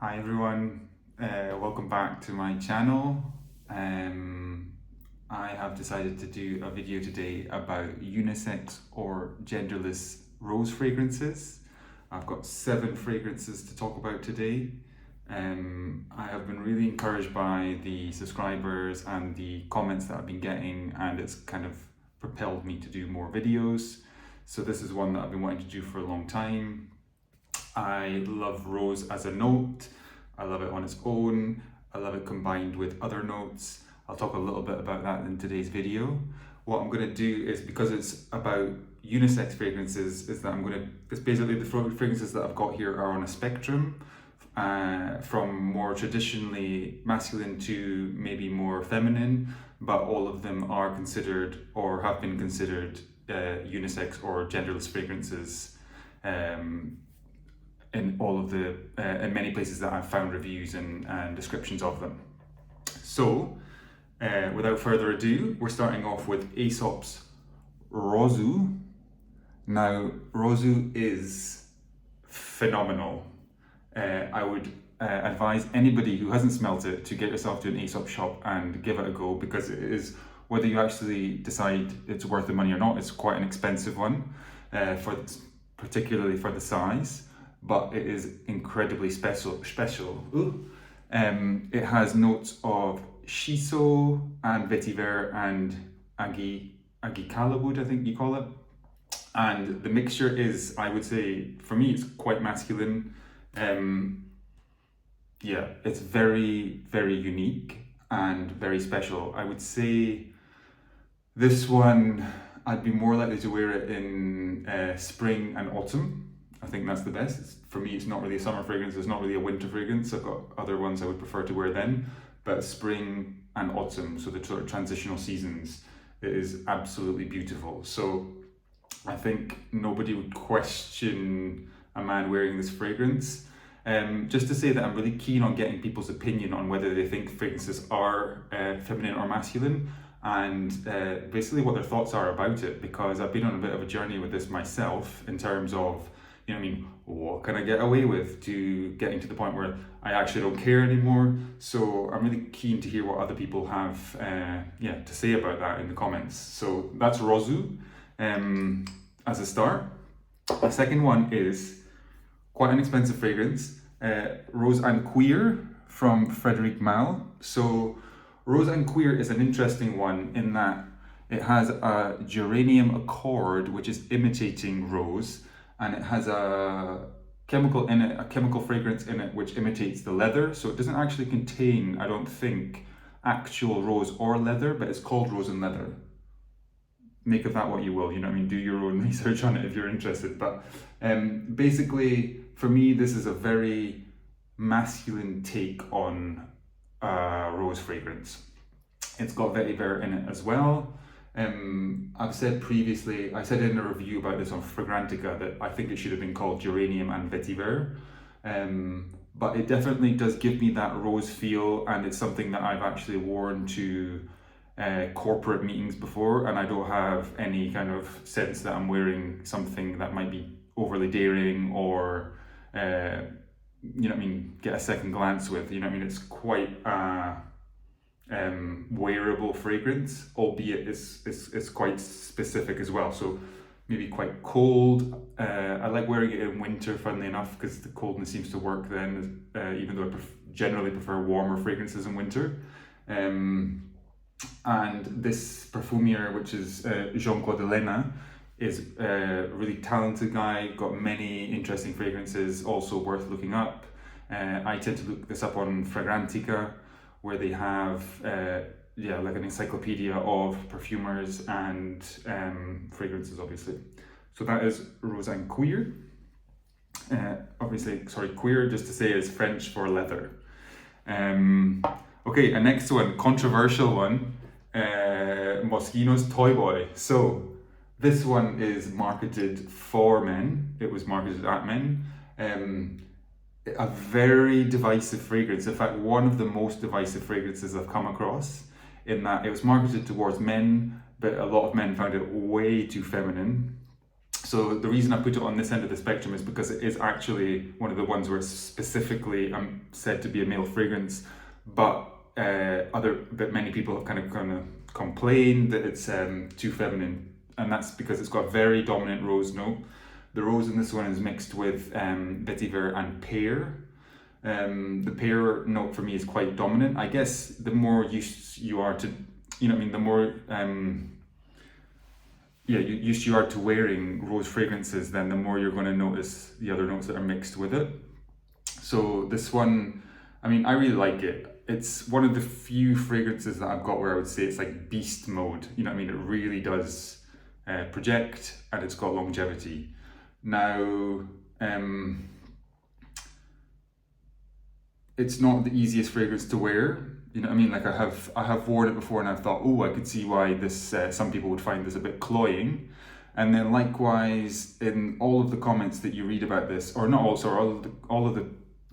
Hi everyone, welcome back to my channel. I have decided to do a video today about unisex or genderless rose fragrances. I've got 7 fragrances to talk about today. I have been really encouraged by the subscribers and the comments that I've been getting, and it's kind of propelled me to do more videos. So this is one that I've been wanting to do for a long time. I love rose as a note. I love it on its own. I love it combined with other notes. I'll talk a little bit about that in today's video. What I'm going to do is, because it's about unisex fragrances, is that it's basically the fragrances that I've got here are on a spectrum, from more traditionally masculine to maybe more feminine, but all of them are considered or have been considered unisex or genderless fragrances. In all of the in many places that I've found reviews and descriptions of them. So without further ado, we're starting off with Aesop's Rozu. Now Rozu is phenomenal. I would advise anybody who hasn't smelt it to get yourself to an Aesop shop and give it a go, because it is, whether you actually decide it's worth the money or not, it's quite an expensive one, particularly for the size. But it is incredibly special. It has notes of shiso and vetiver and agicala wood, I think you call it. And the mixture is, I would say, for me, it's quite masculine. Yeah, it's very, very unique and very special. I would say this one, I'd be more likely to wear it in spring and autumn. I think that's the best. For me, it's not really a summer fragrance, it's not really a winter fragrance. I've got other ones I would prefer to wear then, but spring and autumn, so the sort of transitional seasons, it is absolutely beautiful. So I think nobody would question a man wearing this fragrance. Just to say that I'm really keen on getting people's opinion on whether they think fragrances are feminine or masculine, and basically what their thoughts are about it, because I've been on a bit of a journey with this myself in terms of, you know what I mean, what can I get away with, to getting to the point where I actually don't care anymore. So I'm really keen to hear what other people have to say about that in the comments. So that's Rozu as a start. The second one is quite an expensive fragrance, Rose and Cuir from Frederick Malle. So Rose and Cuir is an interesting one in that it has a geranium accord which is imitating rose, and it has a chemical fragrance in it which imitates the leather. So it doesn't actually contain, I don't think, actual rose or leather, but it's called rose and leather. Make of that what you will, you know what I mean? Do your own research on it if you're interested. But basically, for me, this is a very masculine take on rose fragrance. It's got vetiver in it as well. I've said previously, I said in a review about this on Fragrantica that I think it should have been called geranium and vetiver, but it definitely does give me that rose feel, and it's something that I've actually worn to corporate meetings before, and I don't have any kind of sense that I'm wearing something that might be overly daring or you know what I mean, get a second glance with, you know what I mean. It's quite wearable fragrance, albeit it's quite specific as well, so maybe quite cold. I like wearing it in winter, funnily enough, because the coldness seems to work then, even though I generally prefer warmer fragrances in winter. And this perfumier, which is Jean-Claude Elena, is a really talented guy, got many interesting fragrances, also worth looking up. I tend to look this up on Fragrantica, where they have like an encyclopedia of perfumers and fragrances, obviously. So that is Rose and Cuir. Cuir, just to say, is French for leather. Okay, a next one, controversial one, Moschino's Toy Boy. So this one is marketed for men. It was marketed at men. A very divisive fragrance. In fact, one of the most divisive fragrances I've come across, in that it was marketed towards men, but a lot of men found it way too feminine. So the reason I put it on this end of the spectrum is because it is actually one of the ones where it's specifically said to be a male fragrance, but many people have kind of complained that it's too feminine, and that's because it's got a very dominant rose note. The rose in this one is mixed with vetiver and pear. The pear note for me is quite dominant. I guess the more used you are to, the more used you are to wearing rose fragrances, then the more you're going to notice the other notes that are mixed with it. So this one, I really like it. It's one of the few fragrances that I've got where I would say it's like beast mode. It really does project, and it's got longevity. Now, it's not the easiest fragrance to wear. Like I have worn it before, and I've thought, oh, I could see why this. Some people would find this a bit cloying, and then likewise in all of the comments that you read about this, or not also all of the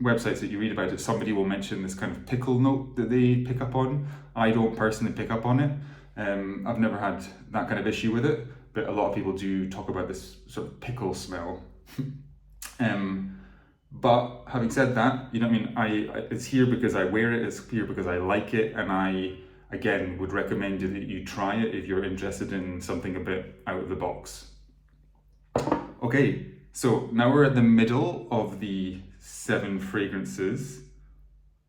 websites that you read about it, somebody will mention this kind of pickle note that they pick up on. I don't personally pick up on it. I've never had that kind of issue with it, but a lot of people do talk about this sort of pickle smell. But having said that, it's here because I wear it, it's here because I like it, and I, again, would recommend that you try it if you're interested in something a bit out of the box. Okay, so now we're at the middle of the 7 fragrances.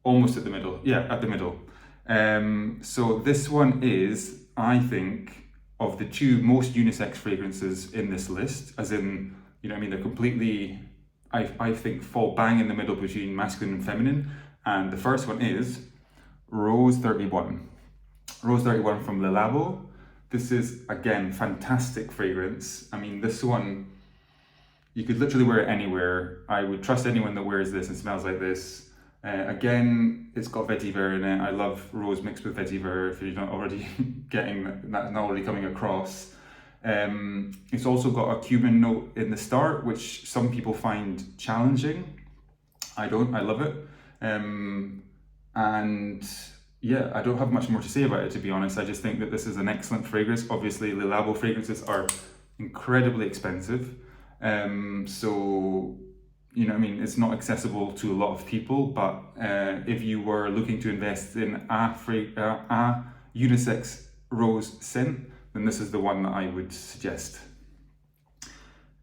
Almost at the middle, at the middle. So this one is, I think, of the 2 most unisex fragrances in this list, as in, they're completely, I think, fall bang in the middle between masculine and feminine. And the first one is Rose 31. Rose 31 from Le Labo. This is, again, fantastic fragrance. This one, you could literally wear it anywhere. I would trust anyone that wears this and smells like this. Again, it's got vetiver in it. I love rose mixed with vetiver, if you're not already getting that, not already coming across. It's also got a cumin note in the start, which some people find challenging. I don't, I love it. And yeah, I don't have much more to say about it, to be honest. I just think that this is an excellent fragrance. Obviously, Le Labo fragrances are incredibly expensive. So, it's not accessible to a lot of people, but if you were looking to invest in a unisex rose scent, then this is the one that I would suggest.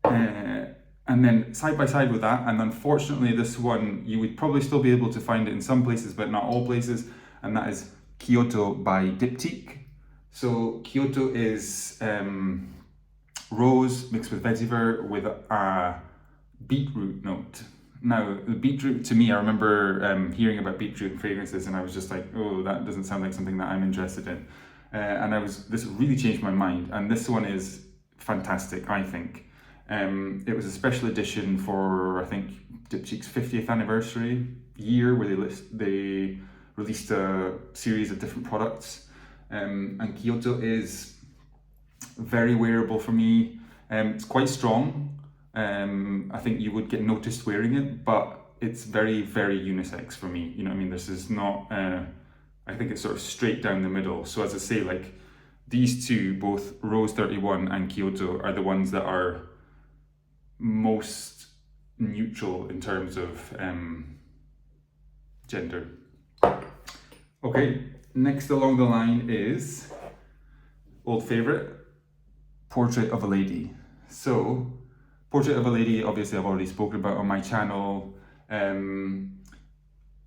And then side by side with that, and unfortunately this one, you would probably still be able to find it in some places, but not all places, and that is Kyoto by Diptyque. So Kyoto is rose mixed with vetiver with a beetroot note. Now, the beetroot, to me, I remember hearing about beetroot fragrances, and I was just like, oh, that doesn't sound like something that I'm interested in. This really changed my mind, and this one is fantastic, I think. It was a special edition for, I think, Diptyque's 50th anniversary year, where they released a series of different products. And Kyoto is very wearable for me. It's quite strong. I think you would get noticed wearing it, but it's very, very unisex for me. This is not, I think it's sort of straight down the middle. So as I say, like, these two, both Rose 31 and Kyoto, are the ones that are most neutral in terms of gender. Okay, next along the line is old favorite, Portrait of a Lady. So Portrait of a Lady, obviously I've already spoken about on my channel.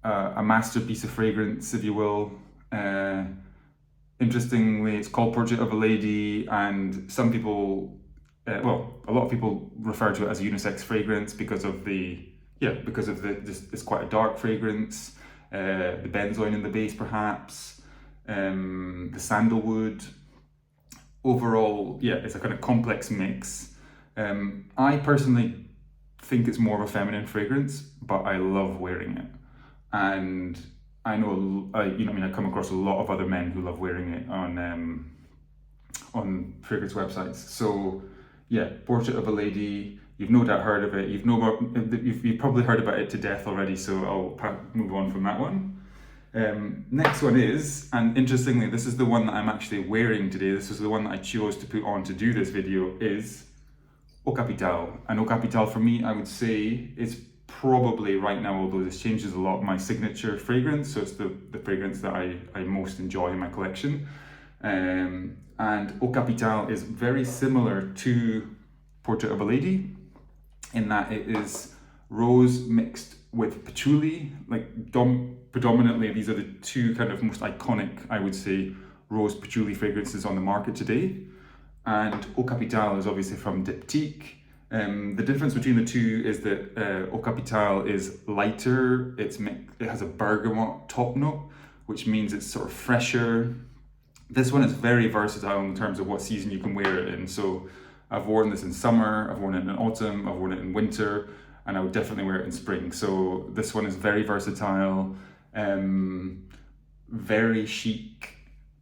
A masterpiece of fragrance, if you will. Interestingly, it's called Portrait of a Lady, and some people, a lot of people refer to it as a unisex fragrance because of it's quite a dark fragrance. The benzoin in the base, perhaps, the sandalwood. Overall, it's a kind of complex mix. I personally think it's more of a feminine fragrance, but I love wearing it. And I know, I come across a lot of other men who love wearing it on fragrance websites. So yeah, Portrait of a Lady, you've no doubt heard of it. You've probably heard about it to death already, so I'll move on from that one. Next one is, and interestingly, this is the one that I'm actually wearing today. This is the one that I chose to put on to do this video, is Au Capitale. And Au Capitale for me, I would say, is probably right now, although this changes a lot, my signature fragrance. So it's the fragrance that I most enjoy in my collection. And Au Capitale is very similar to Portrait of a Lady in that it is rose mixed with patchouli. Like predominantly, these are the two kind of most iconic, I would say, rose patchouli fragrances on the market today. And Au Capitale is obviously from Diptyque. The difference between the two is that Au Capitale is lighter. It has a bergamot top note, which means it's sort of fresher. This one is very versatile in terms of what season you can wear it in. So I've worn this in summer, I've worn it in autumn, I've worn it in winter, and I would definitely wear it in spring. So this one is very versatile, very chic.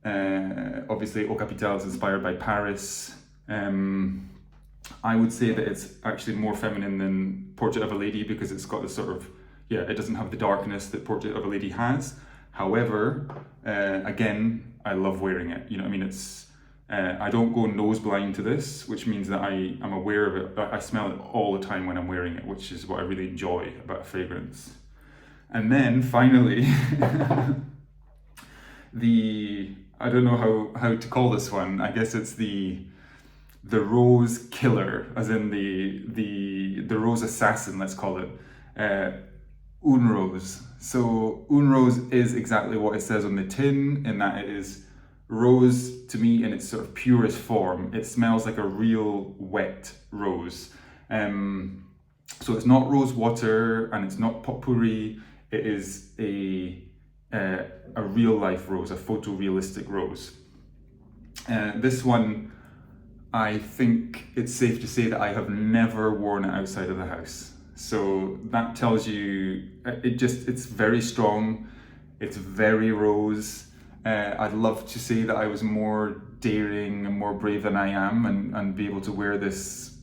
Obviously, Au Capitale is inspired by Paris. I would say that it's actually more feminine than Portrait of a Lady because it's got this sort of, it doesn't have the darkness that Portrait of a Lady has. However, again, I love wearing it. You know what I mean? I don't go nose blind to this, which means that I'm aware of it. I smell it all the time when I'm wearing it, which is what I really enjoy about a fragrance. And then finally, I don't know how to call this one. I guess it's the rose killer, as in the rose assassin, let's call it. Une Rose. So Une Rose is exactly what it says on the tin, in that it is rose to me in its sort of purest form. It smells like a real wet rose. So it's not rose water and it's not potpourri. It is a real life rose, a photorealistic rose. This one, I think it's safe to say that I have never worn it outside of the house. So that tells you, it's very strong, it's very rose. I'd love to say that I was more daring and more brave than I am and be able to wear this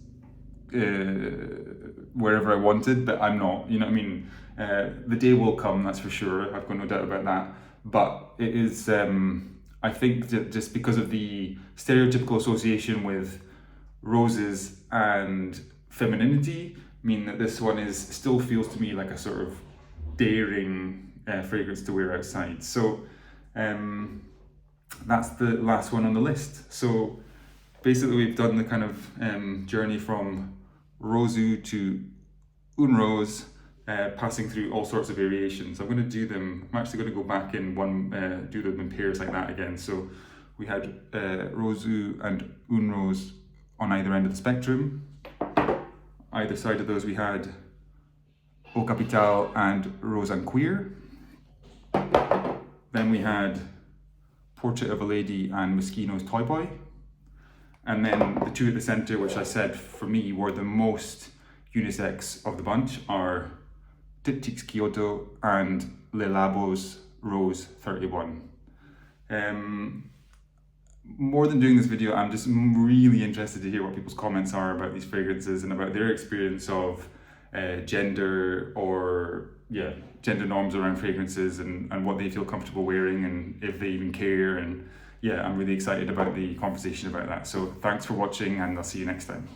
wherever I wanted, but I'm not, you know what I mean? The day will come, that's for sure, I've got no doubt about that. But it is, I think that just because of the stereotypical association with roses and femininity, mean that this one still feels to me like a sort of daring fragrance to wear outside. So that's the last one on the list. So basically we've done the kind of journey from Rozu to Une Rose, passing through all sorts of variations. I'm actually going to go back in do them in pairs like that again. So we had Rozu and Une Rose on either end of the spectrum. Either side of those we had Au Capitale and Rose and Cuir. Then we had Portrait of a Lady and Moschino Toy Boy. And then the two at the centre, which I said for me were the most unisex of the bunch, are Diptyque's Kyoto and Le Labo's Rose 31. More than doing this video, I'm just really interested to hear what people's comments are about these fragrances and about their experience of gender norms around fragrances and what they feel comfortable wearing and if they even care. And I'm really excited about the conversation about that. So thanks for watching and I'll see you next time.